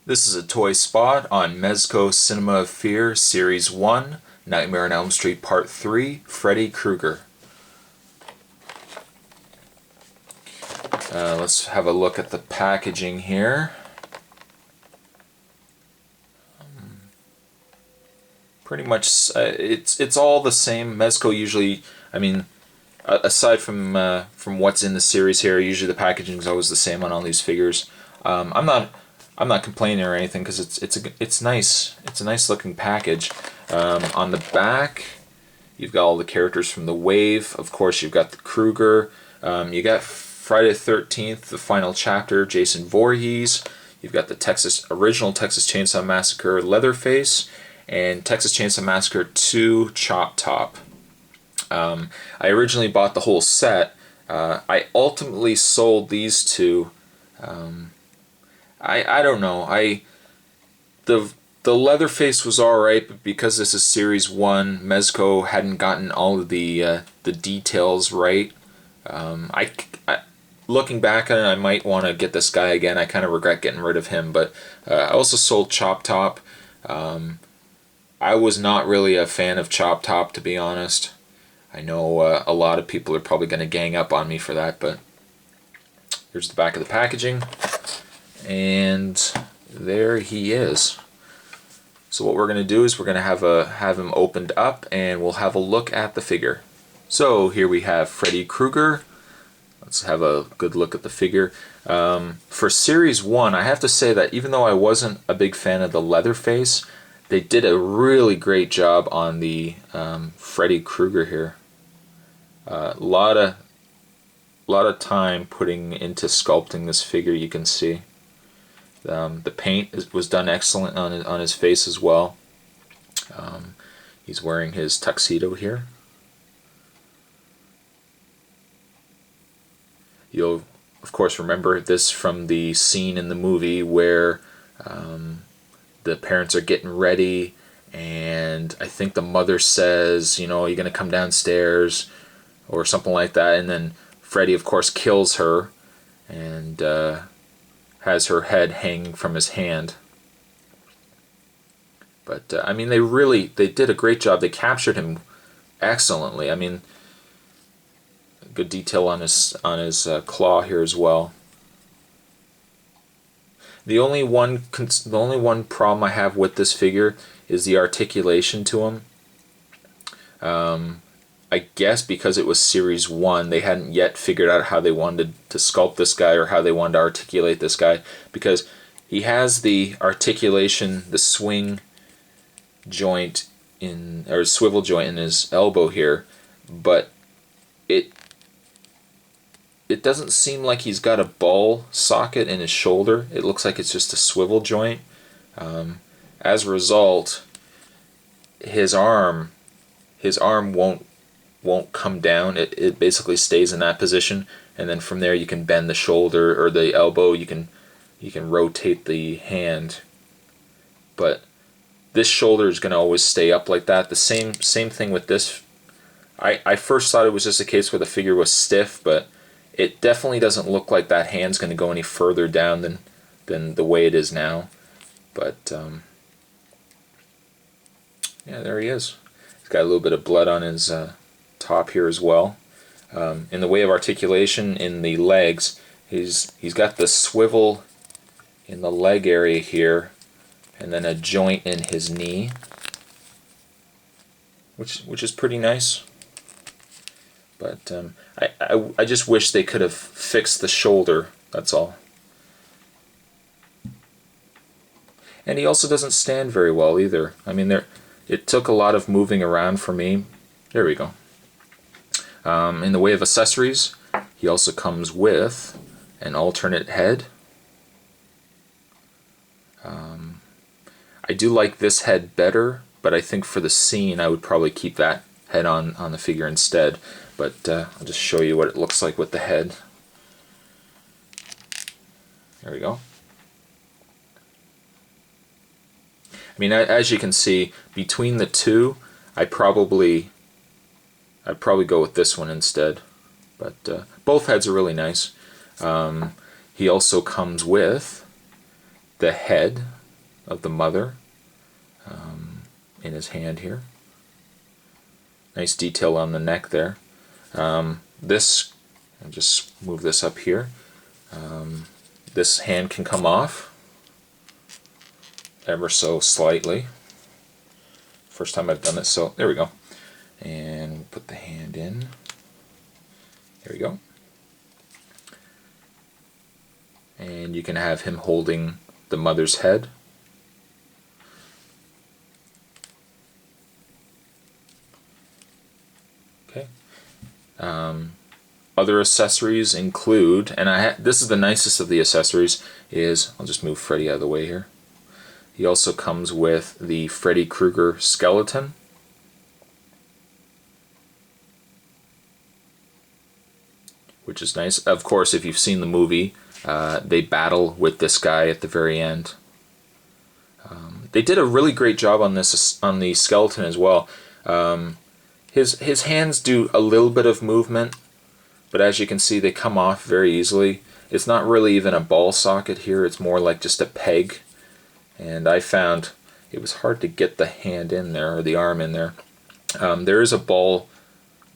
This is a toy spot on Mezco Cinema of Fear Series 1, Nightmare on Elm Street Part 3, Freddy Krueger. Let's have a look at the packaging here. Pretty much, it's all the same. Mezco usually, aside from what's in the series here, usually the packaging is always the same on all these figures. I'm not complaining or anything because it's nice. It's a nice looking package. On the back, you've got all the characters from the wave. Of course, you've got the Kreuger. You got Friday the 13th, the final chapter, Jason Voorhees. You've got the original Texas Chainsaw Massacre Leatherface and Texas Chainsaw Massacre 2 Chop Top. I originally bought the whole set. I ultimately sold these two. I don't know. The Leatherface was alright, but because this is Series 1, Mezco hadn't gotten all of the details right. Looking back on it, I might want to get this guy again. I kind of regret getting rid of him, but I also sold Chop Top. I was not really a fan of Chop Top, to be honest. I know a lot of people are probably going to gang up on me for that, but here's the back of the packaging. And there he is. So what we're going to do is we're going to have him opened up, and we'll have a look at the figure. So here we have Freddy Krueger. Let's have a good look at the figure. For Series 1, I have to say that even though I wasn't a big fan of the Leatherface, they did a really great job on the Freddy Krueger here. A lot of time putting into sculpting this figure, you can see. The paint was done excellent on his face as well. He's wearing his tuxedo here. You'll, of course, remember this from the scene in the movie where the parents are getting ready, and I think the mother says, you know, you're going to come downstairs, or something like that, and then Freddy, of course, kills her, and has her head hanging from his hand. But I mean, they did a great job. They captured him excellently. I mean, good detail on his claw here as well. The only one problem I have with this figure is the articulation to him. I guess because it was Series 1, they hadn't yet figured out how they wanted to sculpt this guy or how they wanted to articulate this guy, because he has the articulation, the swing joint or swivel joint in his elbow here, but it doesn't seem like he's got a ball socket in his shoulder. It looks like it's just a swivel joint. As a result, his arm won't come down. It basically stays in that position, and then from there you can bend the shoulder or the elbow. You can rotate the hand, but this shoulder is going to always stay up like that. The same thing with this. I first thought it was just a case where the figure was stiff, but it definitely doesn't look like that hand's going to go any further down than the way it is now. But yeah, there he is. He's got a little bit of blood on his top here as well. In the way of articulation in the legs, he's got the swivel in the leg area here, and then a joint in his knee, which is pretty nice. But I just wish they could have fixed the shoulder, that's all. And he also doesn't stand very well either. I mean, it took a lot of moving around for me. There we go. In the way of accessories, he also comes with an alternate head. I do like this head better, but I think for the scene I would probably keep that head on the figure instead. But I'll just show you what it looks like with the head. There we go. I mean, as you can see, between the two, I'd probably go with this one instead. But both heads are really nice. He also comes with the head of the mother in his hand here. Nice detail on the neck there. This, I'll just move this up here. This hand can come off ever so slightly. First time I've done this, so there we go. And we'll put the hand in. There we go. And you can have him holding the mother's head. Okay. Other accessories include, and this is the nicest of the accessories, is, I'll just move Freddy out of the way here. He also comes with the Freddy Krueger skeleton. Which is nice. Of course, if you've seen the movie, they battle with this guy at the very end. They did a really great job on this, on the skeleton as well. His hands do a little bit of movement, but as you can see, they come off very easily. It's not really even a ball socket here, it's more like just a peg. And I found it was hard to get the hand in there, or the arm in there. There is a ball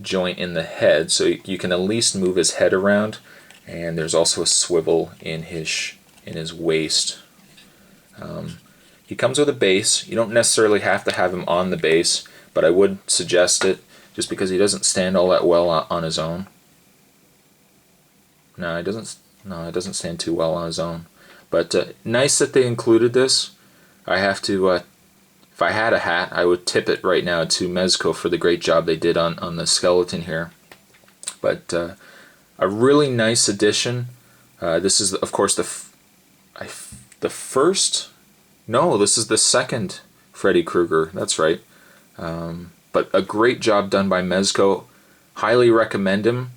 joint in the head, so you can at least move his head around, and there's also a swivel in his waist. He comes with a base. You don't necessarily have to have him on the base, but I would suggest it, just because he doesn't stand all that well on his own. No, it doesn't stand too well on his own. But nice that they included this. I have to, if I had a hat, I would tip it right now to Mezco for the great job they did on the skeleton here. But a really nice addition. This is, of course, the first. No, this is the second Freddy Krueger. That's right. But a great job done by Mezco. Highly recommend him.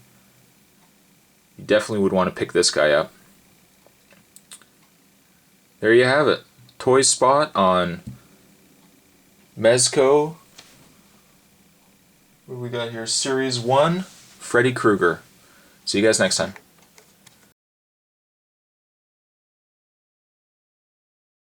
You definitely would want to pick this guy up. There you have it. Toy Spot on Mezco. What do we got here? Series 1, Freddy Krueger. See you guys next time.